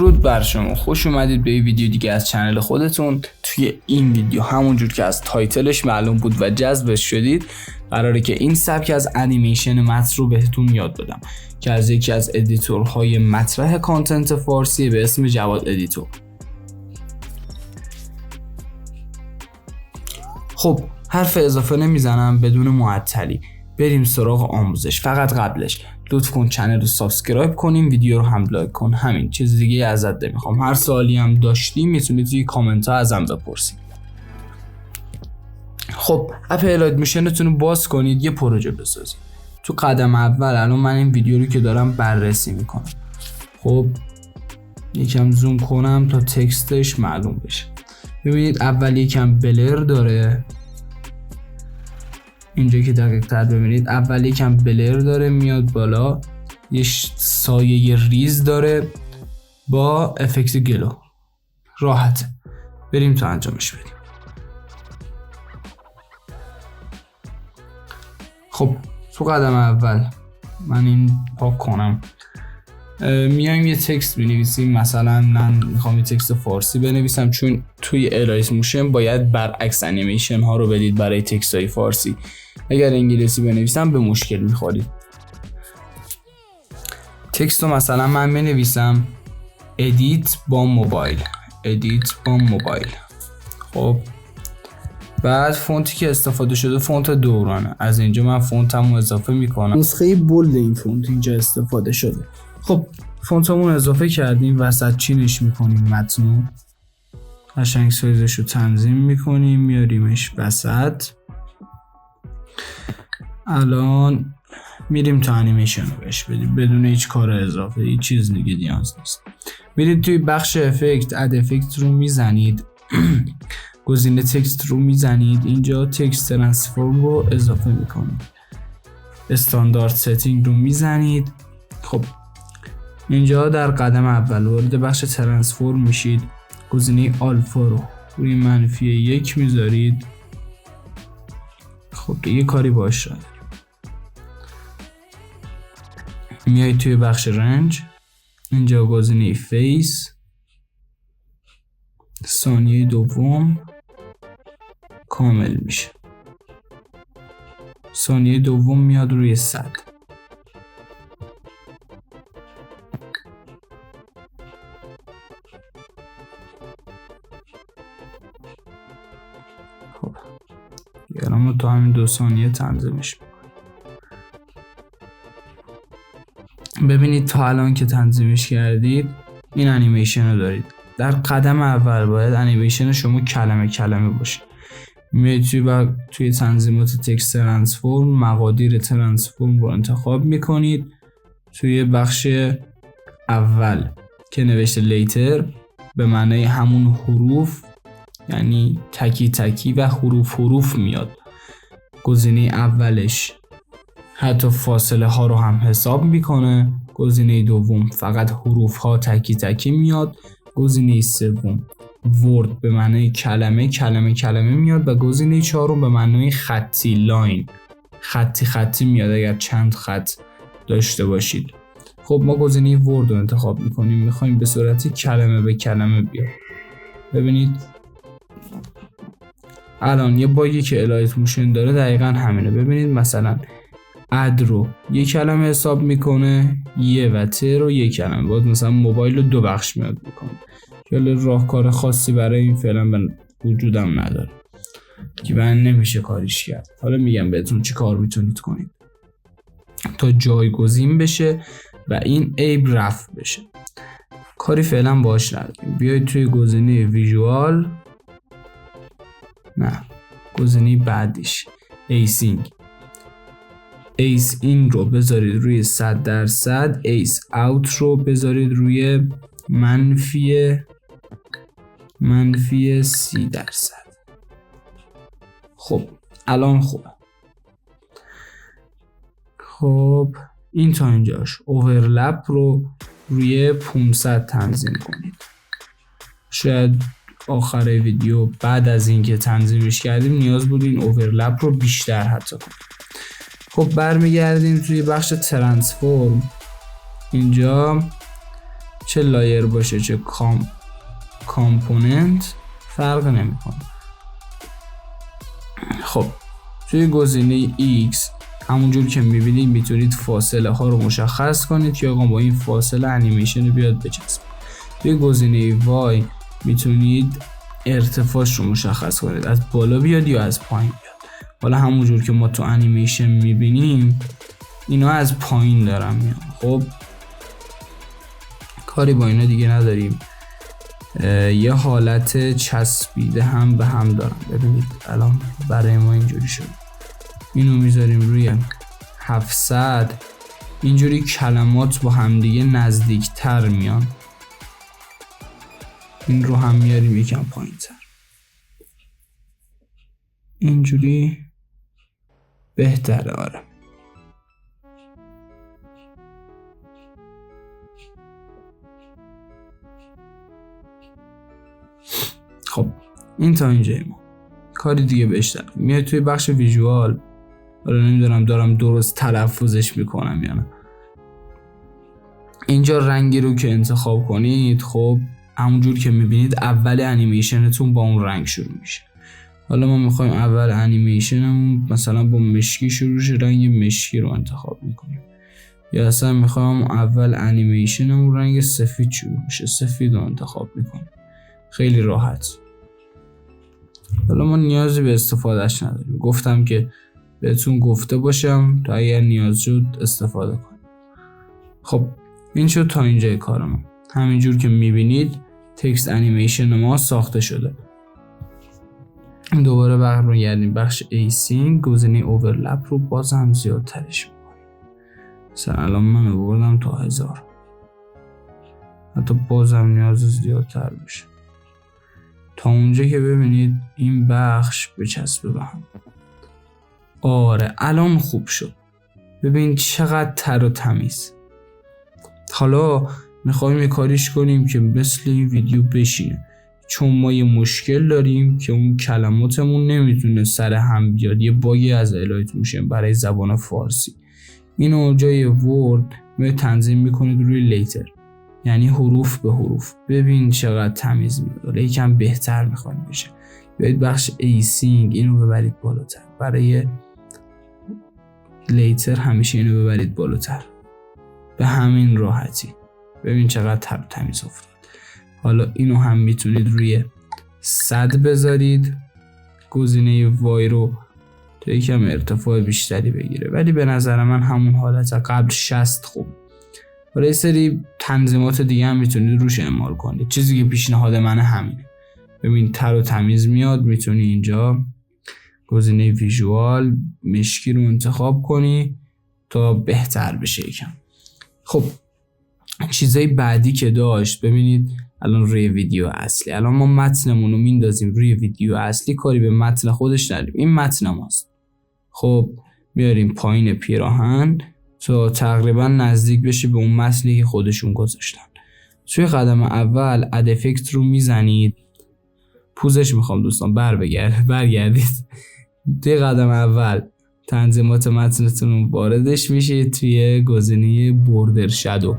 درود بر شما، خوش اومدید به این ویدیو دیگه از چنل خودتون. توی این ویدیو همونجور که از تایتلش معلوم بود و جذبش شدید، قراره که این سبک از انیمیشن متن رو بهتون یاد بدم که از یکی از ادیتورهای مطرح کانتنت فارسی به اسم جواد ادیتور. خب حرف اضافه نمیزنم، بدون معطلی بریم سراغ آموزش. فقط قبلش لطف کن چنل رو سابسکرایب کنیم، ویدیو رو هم لایک کن. همین، چیز دیگه ازت نمیخوام. هر سوالی هم داشتی میتونید توی کامنت ها ازم بپرسید. خب اپ الایت میشنتون رو باز کنید، یه پروژه بسازید. تو قدم اول الان من این ویدیو رو که دارم بررسی میکنم. خب یکم زوم کنم تا تکستش معلوم بشه. ببینید اول یکم بلر داره، اینجا که دقیق تر ببینید اول یکم بلر داره میاد بالا، یه سایه ریز داره با افکت گلو. راحته، بریم تا انجامش بدیم. خب تو قدم اول من این پاک کنم، میایم یه تکست بنویسیم. مثلا من میخوام یه تکست فارسی بنویسم، چون توی الایت موشن باید برعکس انیمیشن ها رو بدید برای تکست های فارسی. اگر انگلیسی بنویسم به مشکل میخورید. تکست رو مثلا من بنویسم ادیت با موبایل. خب بعد فونتی که استفاده شده فونت دورانه. از اینجا من فونتمو اضافه میکنم. نسخه بولد این فونت اینجا استفاده شده. خب فونتمون اضافه کردیم، وسط چینش میکنیم، متنو قشنگ سایزش رو تنظیم میکنیم، میاریمش وسط. الان میریم تا انیمیشن رو بهش بدیم بدون هیچ کار اضافه، هیچ چیز دیگه نیاز نیست. میرید توی بخش افکت، اد افکت رو میزنید گزینه تکست رو میزنید، اینجا تکست ترانسفورم رو اضافه میکنید، استاندارد ستینگ رو میزنید. خب اینجا در قدم اول وارد بخش ترانسفورم میشید، گزینه آلفا رو روی -1 میذارید. خب دیگه کاری باش نداریم. میایید توی بخش رنج، اینجا گزینه فیس، ثانیه دوم کامل میشه. ثانیه دوم میاد روی 100. خب یعنی تا همین 2 ثانیه تنظیمش میکنم. ببینید تا الان که تنظیمش کردید این انیمیشن رو دارید. در قدم اول باید انیمیشن شما کلمه باشه. میایید توی تنظیمات تکست ترانسفورم، مقادیر ترانسفورم رو انتخاب میکنید. توی بخش اول که نوشته لیتر به معنای همون حروف، یعنی تکی و حروف میاد. گزینه اولش حتی فاصله ها رو هم حساب میکنه. گزینه دوم فقط حروف ها تکی میاد. گزینه سوم ورد به معنای کلمه میاد و گزینه چهارم به معنای خطی، لاین، خطی میاد اگر چند خط داشته باشید. خب ما گزینه ورد رو انتخاب میکنیم، میخوایم به صورت کلمه به کلمه بیاد. ببینید الان یه باگی که الایت موشن داره دقیقا همینه. ببینید مثلا اد رو یک کلمه حساب میکنه، یه و ت رو یک کلمه. باید مثلا موبایل رو 2 بخش میاد میکنه. خیلی راهکار خاصی برای این فعلا وجودم نداره که من نمیشه کاریش کرد. حالا میگم بهتون چی کار میتونید کنید تا جایگزین بشه و این عیب رفع بشه. کاری فعلا باش نداریم. بیایید توی گزینه ویژوال، نه گزینه بعدیش ایس این رو بذارید روی 100%، ایس اوت رو بذارید روی -30%. خب الان خوبه. خب این تا اینجاش. اوورلپ رو روی 500 تنظیم کنید. شاید آخر ویدیو بعد از اینکه تنظیمش کردیم نیاز بود این اوورلپ رو بیشتر حتی کنید. خب برمیگردیم توی بخش ترانسفورم. اینجا چه لایر باشه چه کامپوننت فرق نمیکنه. خب توی گزینه X همونجور که میبینید میتونید فاصله ها رو مشخص کنید که آقا با این فاصله انیمیشن رو بیاد بچسبه. توی گزینه Y میتونید ارتفاعش رو مشخص کنید، از بالا بیاد یا از پایین بیاد. حالا همونجور که ما تو انیمیشن میبینیم اینا از پایین دارن میان. خب کاری با اینا دیگه نداریم. یه حالت چسبیده هم به هم دارن. ببینید الان برای ما اینجوری شد. اینو میذاریم روی 700، اینجوری کلمات با همدیگه نزدیکتر میان. این رو هم میاریم یکم پایین تر، اینجوری بهتره. آره خب این تا اینجای ما. کاری دیگه بهش نداریم. میاد توی بخش ویژوال. آره نمیدونم دارم درست تلفظش میکنم یا نه. اینجا رنگی رو که انتخاب کنید، خب همونجور که میبینید اول انیمیشنتون با اون رنگ شروع میشه. حالا ما میخوایم اول انیمیشنمون مثلا با مشکی شروع شه، رنگ مشکی رو انتخاب میکنیم. یا اصلا میخوایم اول انیمیشنمون رنگ سفید شروع شه، سفید رو انتخاب میکنیم. خیلی راحت. حالا ما نیازی به استفادهش نداریم. گفتم که بهتون گفته باشم تا اگر نیاز شد استفاده کنیم. خب این شد تا اینجای کارم. همینجور که میبینید تکست انیمیشن ما ساخته شده. دوباره برگردیم بخش ایسینگ، گزینه اوورلپ رو بازم زیادترش میکنیم. مثلا الان من آوردم تا 1000، حتی بازم نیاز زیادتر بشه تا اونجا که ببینید این بخش بچسبه به هم. آره الان خوب شد. ببین چقدر تر و تمیز. حالا میخوایم یه کاریش کنیم که مثل این ویدیو بشینه، چون ما یه مشکل داریم که اون کلماتمون نمیتونه سر هم بیاد. یه باگی از الایت میشه برای زبان فارسی. اینو جای ورد می تنظیم میکنید روی لیتر، یعنی حروف به حروف. ببین چقدر تمیز میاد. حالا یکم بهتر میخوایم بشه، بیایید بخش ایسینگ اینو ببرید بالاتر. برای لیتر همیشه اینو ببرید بالاتر، به همین راحتی. ببین چقدر تر و تمیز افتاد. حالا اینو هم میتونید روی 100 بذارید، گزینه وای رو تا یکم ارتفاع بیشتری بگیره، ولی به نظر من همون حالت قبل 60 خوب. برای یه سری تنظیمات دیگه هم میتونید روش اعمال کنید. چیزی که پیشنهاد من همینه. ببین تر و تمیز میاد. میتونی اینجا گزینه ویژوال مشکی رو انتخاب کنی تا بهتر بشه یکم. خب چیزای بعدی که داشت، ببینید الان روی ویدیو اصلی، الان ما متنمون رو میندازیم روی ویدیو اصلی، کاری به متن خودش نداریم. این متن ماست. خب میاریم پایین پیراهن تا تقریبا نزدیک بشه به اون متنی که خودشون گذاشتن. توی قدم اول اد افکت رو میزنید. پوزش میخوام دوستان برگردید. توی قدم اول تنظیمات متنتون واردش میشید توی گزینه بوردر شادو.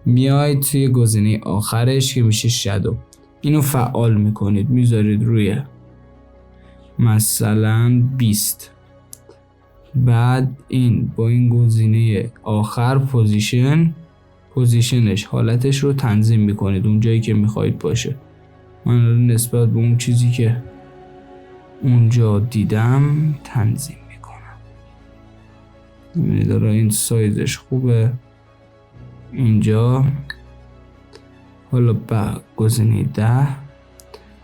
میاید توی گزینه آخرش که میشه شادو، اینو فعال میکنید، میذارید روی مثلا 20. بعد این با این گزینه آخر پوزیشنش حالتش رو تنظیم میکنید اون جایی که میخواید باشه. من نسبت به اون چیزی که اونجا دیدم تنظیم میکنم. ببینید داره این سایزش خوبه اینجا. حالا با گزینه 10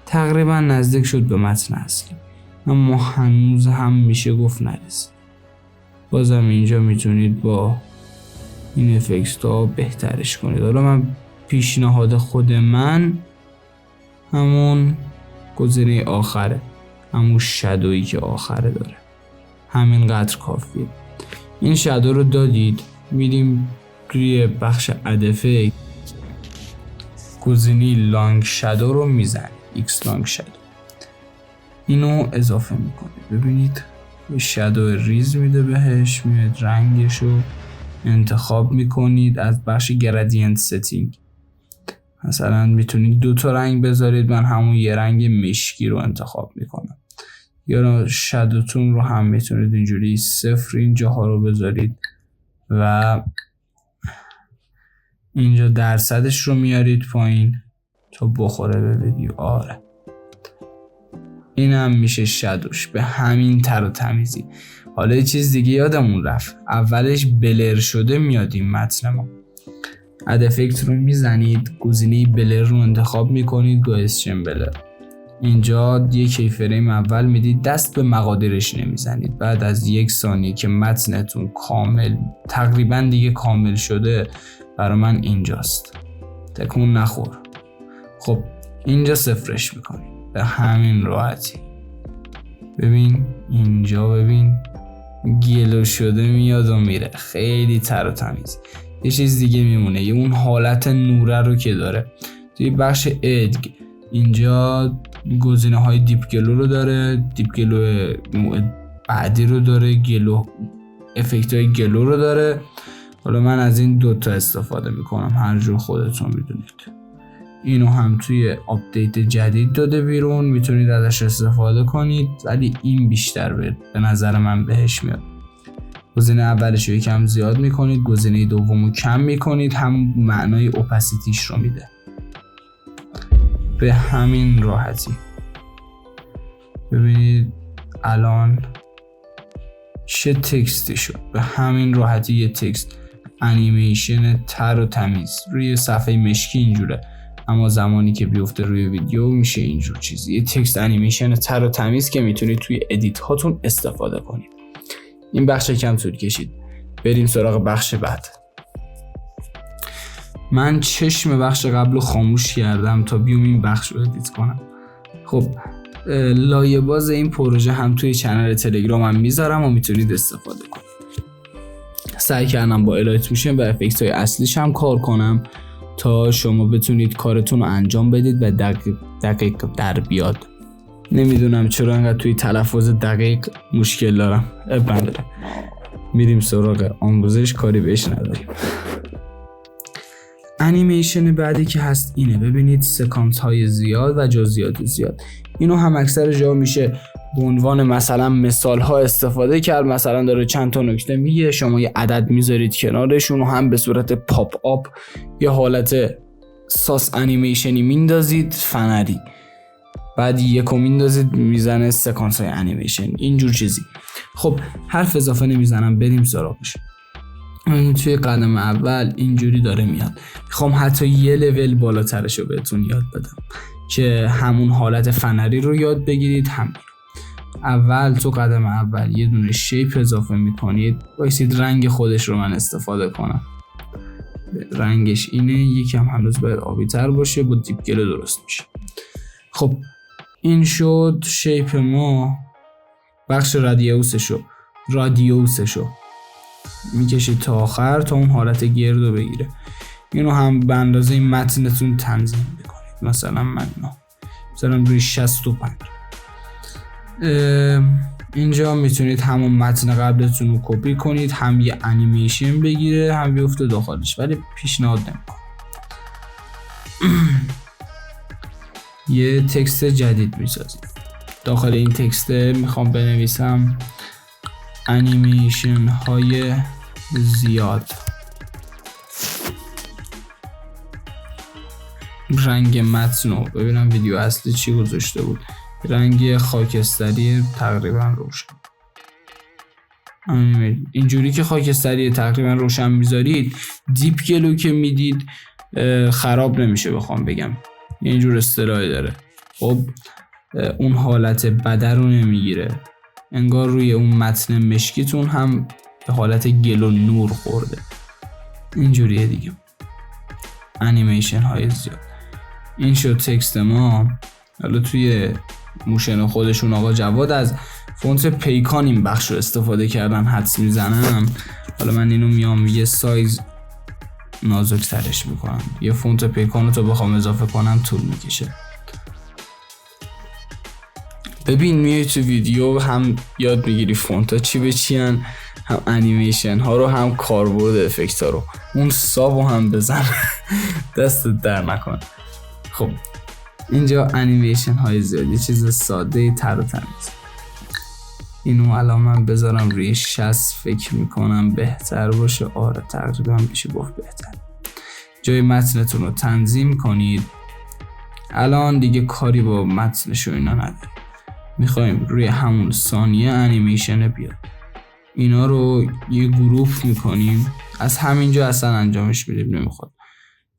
تقریبا نزدیک شد به متن اصلی، اما هنوز هم میشه گفت نرسید. بازم اینجا میتونید با این افکت ها بهترش کنید. حالا من پیشنهاد خود من همون گزینه آخره، همون شادویی که آخره داره، همین قدر کافیه. این شادو رو دادید، میریم توی بخش اد افکت، گزینه لانگ شادو رو میزنید، ایکس لانگ شادو، اینو اضافه میکنید. ببینید شادو ریز میده بهش. میاد رنگش رو انتخاب میکنید از بخش گرادینت ستینگ. مثلا میتونید 2 تا رنگ بذارید، من همون یه رنگ مشکی رو انتخاب میکنم. یا شادوتون رو هم میتونید اینجوری 0 اینجاها رو بذارید و اینجا درصدش رو میارید پایین تا بخوره به ویدیو. آره این هم میشه شادوش به همین تر و تمیزی. حالا یه چیز دیگه یادمون رفت، اولش بلر شده میاد این متن ما. اد افکت رو میزنید، گزینه بلر رو انتخاب میکنید، گوئسچن بلر. اینجا یه کیفریم اول میدید، دست به مقادیرش نمیزنید. بعد از 1 ثانیه که متنتون کامل تقریبا دیگه کامل شده، برای من اینجاست، تکون نخور. خب اینجا صفرش میکنید به همین راحتی. ببین اینجا، ببین گلو شده میاد و میره، خیلی تر و تمیز. یه چیز دیگه میمونه، یه اون حالت نوره رو که داره. توی بخش ادگ اینجا گزینه های دیپ گلو رو داره، دیپ گلو بعدی رو داره، گلو افکت های گلو رو داره. حالا من از این 2 تا استفاده میکنم، هر جور خودتون میدونید. اینو هم توی آپدیت جدید داده بیرون، میتونید ازش استفاده کنید، ولی این بیشتر به نظر من بهش میاد. گزینه اولش رو یکم زیاد میکنید، گزینه دومو کم میکنید، هم معنای اوپاسیتیش رو میده. به همین راحتی. ببینید الان چه تکستی شد، به همین راحتی. یه تکست انیمیشن تر و تمیز روی صفحه مشکی اینجوره، اما زمانی که بیفته روی ویدیو میشه اینجور چیزی. یه تکست انیمیشن تر و تمیز که میتونید توی ادیت هاتون استفاده کنید. این بخش کم طول کشید، بریم سراغ بخش بعد. من چشم بخش قبل رو خاموش کردم تا بیام این بخش رو ادیت کنم. خب لایه باز این پروژه هم توی چنل تلگرامم میذارم و میتونید استفاده کنید. سعی کردم با الایت موشن و افکت های اصلیش هم کار کنم تا شما بتونید کارتون رو انجام بدید و دقیق در بیاد. نمیدونم چرا انقدر توی تلفظ دقیق مشکل دارم. نداره، میریم سراغ آموزش، کاری بهش نداریم. انیمیشن بعدی که هست اینه. ببینید سکانس های زیاد و جزئیات زیاد. اینو هم اکثر جا میشه به عنوان مثلا مثال ها استفاده کرد. مثلا داره چند تا نکته میگه، شما یه عدد میذارید کنارشون و هم به صورت پاپ آپ یه حالت ساس انیمیشنی میندازید فنری، بعد یکو میندازید میزنه سکانس های انیمیشن، اینجور چیزی. خب حرف اضافه نمیزنم، بریم سراغش. این توی قدم اول اینجوری داره میاد. میخوام حتی یه لول بالاترش رو بهتون یاد بدم که همون حالت فنری رو یاد بگیرید. همین اول تو قدم اول یه دونه شیپ اضافه میکنید. بایستید رنگ خودش رو من استفاده کنم. رنگش اینه، یکم هنوز باید آبی تر باشه، با دیپ گلو درست میشه. خب این شد شیپ ما. بخش رادیوسشو میکشید تا آخر تا اون حالت گرد رو بگیره. اینو هم به اندازه متنتون تنظیم بکنید. مثلا من مثلا روی 65. اینجا میتونید همون متن قبلتون رو کپی کنید، هم یه انیمیشن بگیره هم بیفته داخلش، ولی پیشنهاد نمیکنم. یه تکست جدید میسازم. داخل این تکست میخوام بنویسم انیمیشن های زیاد. رنگ متن رو ببینم ویدیو اصلی چی گذاشته بود. رنگ خاکستری تقریبا روشن. اینجوری که خاکستری تقریبا روشن میذارید، دیپ گلو که میدید خراب نمیشه. بخوام بگم اینجور اصطلاحی داره. خب اون حالت بده رو نمیگیره، انگار روی اون متن مشکیتون هم به حالت گل و نور خورده. اینجوریه دیگه. انیمیشن های زیاد. این شد تکست ما. حالا توی موشن خودشون آقا جواد از فونت پیکان این بخش رو استفاده کردن، حدس میزنم. حالا من اینو میام یه سایز نازک ترش میکنم. یه فونت پیکان رو تا بخوام اضافه کنم طول میکشه. ببین میای تو ویدیو هم یاد میگیری فونت ها چی به چی هن، هم انیمیشن ها رو، هم کاربرد افکت ها رو. اون سابو هم بزن. دستت در نکن. خب اینجا انیمیشن های زیادی، چیز ساده تر و تمیز. اینو الان من بذارم روی 60 فکر میکنم بهتر باشه. آره تقریبا میشه گفت بهتر. جای متنتون رو تنظیم کنید. الان دیگه کاری با متنش و اینا نداریم، میخوایم روی همون ثانیه انیمیشن بیاد. اینا رو یه گروپ میکنیم، از همینجا اصلا انجامش بدیم نمیخواد.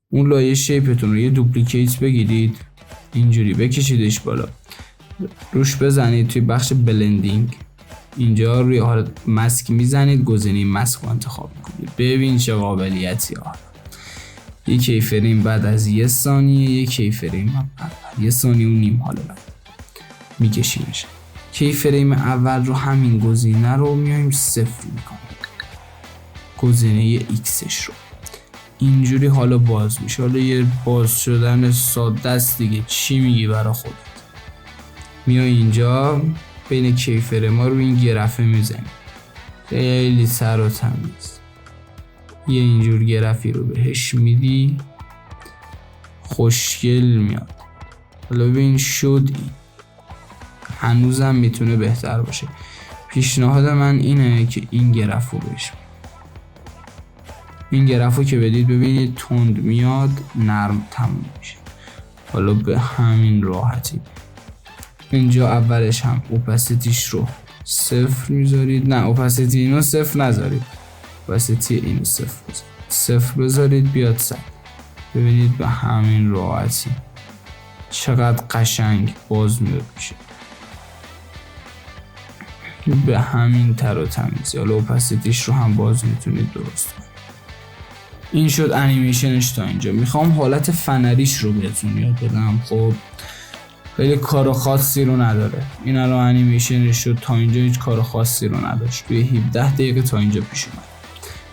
اون لایه شیپتون رو یه دوپلیکیت بگیرید، اینجوری بکشیدش بالا، روش بزنید توی بخش بلندینگ. اینجا روی حالت مسک میزنید، گزینه مسک رو انتخاب میکنید. ببین چه قابلیتی ها. یک کیفریم بعد از 1 ثانیه، یک کیفریم 1 ثانیه و نیم. حالا میکشیمش. کیفریم اول رو همین گزینه رو میایم 0 میکنیم، گزینه ایکسش رو اینجوری حالا باز میشه. حالا یه باز شدن ساده است دیگه، چی میگی برا خودت؟ میای اینجا بین کیفریم ها رو این گرفه میزنی، خیلی سر و تمیز. یه اینجور گرفی رو بهش میدی، خوشگل میاد. حالا ببین شد این. هنوزم میتونه بهتر باشه. پیشنهاد من اینه که این گرف رو بهش بدید. این گرف رو که بدید ببینید تند میاد، نرم تموم میشه. حالا به همین راحتی اینجا اولش هم اوپاسیتیش رو 0 میذارید. نه اوپاسیتی اینو 0 نذارید، اوپاسیتی اینو 0 بذارید. 0 بذارید بیاد 100. ببینید به همین راحتی چقدر قشنگ باز میشه. به همین تر و تمیزی. حالا اوپاسیتیش رو هم باز میتونید درست کنید. این شد انیمیشنش تا اینجا. میخوام حالت فنریش رو بهتون یاد بدم. خب خیلی کار خاصی رو نداره. این الان انیمیشنش شد تا اینجا، هیچ کار خاصی رو نداشت. توی 17 دقیقه تا اینجا پیش اومد.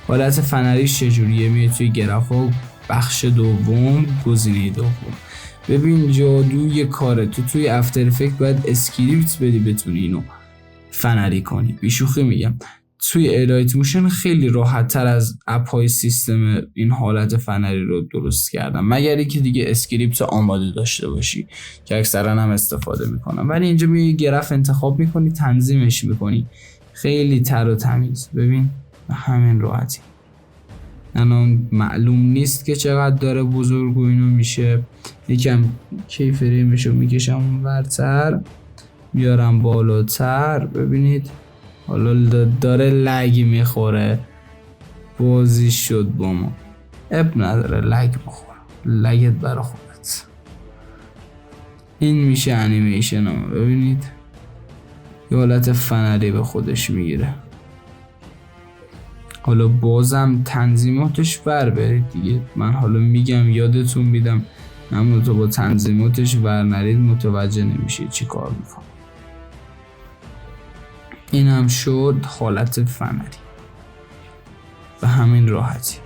حالت فنریش چجوریه؟ میاد توی گرافا بخش دوم، گزینه دوم. ببین جادوی کاره. توی افتر افکت باید اسکریپت بدی بتونی اینو فنری کنی. بیشوخی میگم. توی الایت موشن خیلی راحت تر از اپ های سیستم این حالت فنری رو درست کردم، مگر اینکه دیگه اسکریپت آماده داشته باشی که اکثرا هم استفاده میکنم. ولی اینجا می گرف انتخاب میکنی، تنظیمش میکنی، خیلی تر و تمیز. ببین به همین راحتی. الان معلوم نیست که چقدر داره بزرگ و اینو میشه. یکم کیفریمش رو میکشم اونورتر، بیارم بالاتر. ببینید حالا داره لگ میخوره. بازی شد با ما. اب نداره لگ بخوره، لگت برا خودت. این میشه انیمیشن ها. ببینید یه حالت فنری به خودش میگیره. حالا بازم تنظیماتش بر برید دیگه. من حالا میگم یادتون میدم، اما تو با تنظیماتش بر نرید متوجه نمیشه چی کار میکنم. این هم شد حالت فنری. به همین راحتی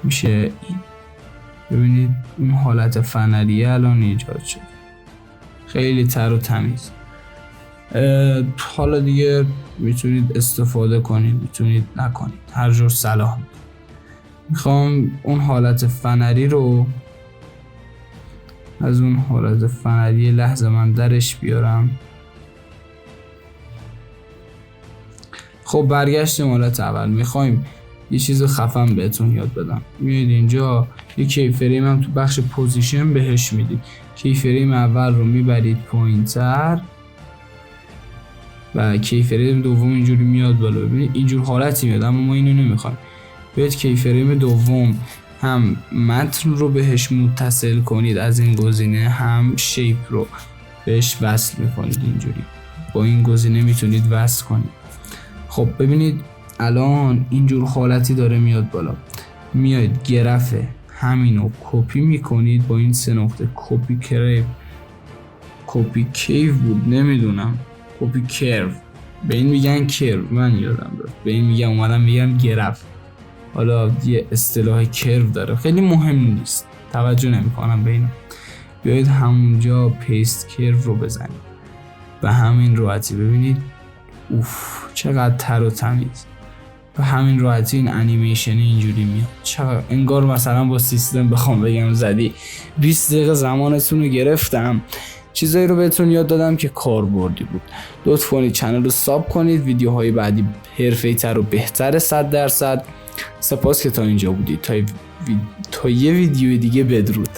میشه این. ببینید این حالت فنری الان ایجاد شد، خیلی تر و تمیز. حالا دیگه میتونید استفاده کنید، میتونید نکنید، هر جور صلاح میدید. میخوام اون حالت فنری رو از اون حالت فنری لحظه من درش بیارم. خب برگشتیم حالت اول. میخوایم یه چیز خفن بهتون یاد بدم. میاد اینجا یه کیفریم هم تو بخش پوزیشن بهش میدید. کیفریم اول رو میبرید پایین‌تر و کیفریم دوم اینجوری میاد بالا. ببینید اینجور حالتی میاد، اما ما اینو نمیخوایم. بیاید کیفریم دوم هم متن رو بهش متصل کنید از این گزینه، هم شیپ رو بهش وصل میکنید. اینجوری با این گزینه میتونید وصل کنید. خب ببینید الان اینجور حالتی داره میاد بالا. میاید گرف همینو کپی میکنید با این 3 نقطه. کپی کیو بود، نمیدونم، کپی کرو. به این میگن کرو، من یادم داد. به این میگم، اومدم میگم گرف. حالا یه اصطلاح کرو داره، خیلی مهم نیست، توجه نمیکنم به اینا. بیایید همونجا پیست کرو رو بزنید. به همین راحتی. ببینید اوف چقدر تر و تمیز. به همین راحتی این انیمیشن اینجوری میاد. انگار مثلا با سیستم بخوام بگم زدی 20 دقیقه زمانتون رو گرفتم، چیزایی رو بهتون یاد دادم که کاربردی بود. لطف کنید چنل رو ساب کنید، ویدیوهای بعدی حرفه‌ای‌تر و بهتر 100%. سپاس که تا اینجا بودید. تا یه ویدیو دیگه بدرود.